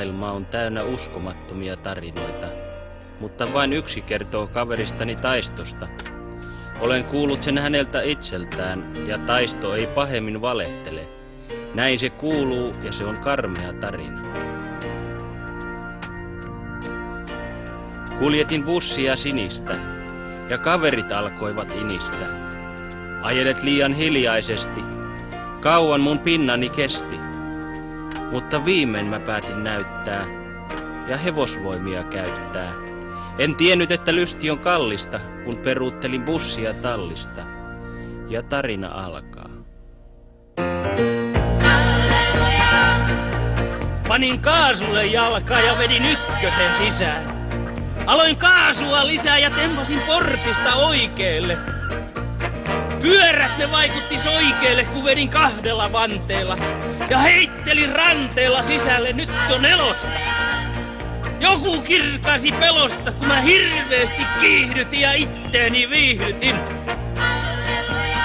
Maailma on täynnä uskomattomia tarinoita, mutta vain yksi kertoo kaveristani Taistosta. Olen kuullut sen häneltä itseltään, ja Taisto ei pahemmin valehtele. Näin se kuuluu, ja se on karmea tarina. Kuljetin bussia sinistä, ja kaverit alkoivat inistä. Ajelet liian hiljaisesti, kauan mun pinnani kesti. Mutta viimein mä päätin näyttää ja hevosvoimia käyttää. En tiennyt, että lysti on kallista, kun peruuttelin bussia tallista. Ja tarina alkaa. Panin kaasulle jalkaa ja vedin ykkösen sisään. Aloin kaasua lisää ja tempasin portista oikeelle. Pyörät ne vaikuttis oikeelle, kun vedin 2 vanteella. Ja heittelin ranteella sisälle, nyt on nelosta. Joku kirkasi pelosta, kun mä hirveesti kiihdytin ja itteeni viihdytin.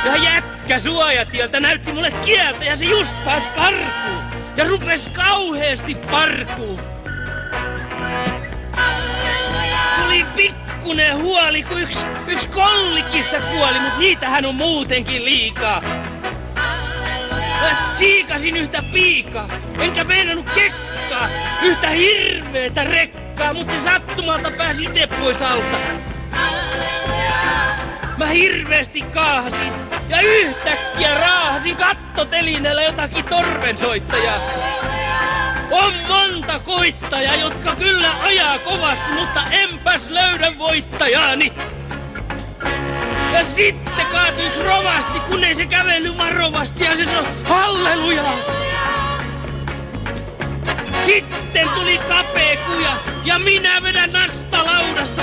Ja jätkä suojatieltä näytti mulle kieltä ja se just pääs karkuun. Ja rupes kauheesti parkuun. Tuli pikkunen huoli, kun yksi kollikissa kuoli, mut niitähän on muutenkin liikaa. Mä tsiikasin yhtä piikaa, enkä meinannut kekkaa, yhtä hirveetä rekkaa, mut se sattumalta pääsi ite pois alta. Mä hirveesti kaahasin ja yhtäkkiä raahasin kattotelineellä jotakin torvensoittajaa. On monta koittajaa, jotka kyllä ajaa kovasti, mutta enpäs löydä voittajaani. Ja sitten kaatui yks rovasti, kun ei se kävellyt varovasti ja se sanoi hallelujaa. Sitten tuli kapea kuja ja minä vedän nastalaudassa.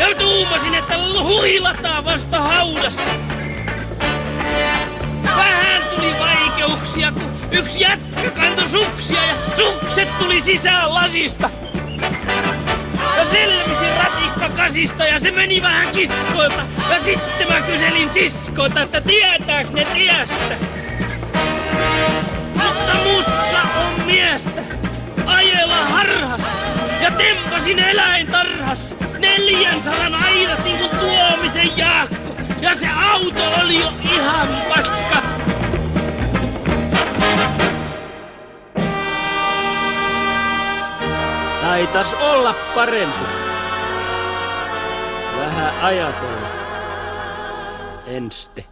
Ja tuumasin, että huilataan vasta haudassa. Vähän tuli vaikeuksia, kun yksi jätkä kantoi suksia ja sukset tuli sisään lasista. Ja selvisin ratikka kasista ja se meni vähän kiskoilta. Ja sitten mä kyselin siskoilta, että tietääks ne tiestä. Mutta mussa on miestä ajella harhassa ja tempasin eläintarhassa 400 airatin kuin Tuomisen Jaakko. Ja se auto oli jo ihan paska. Taitas olla parempi. Vähän ajatella. Enste.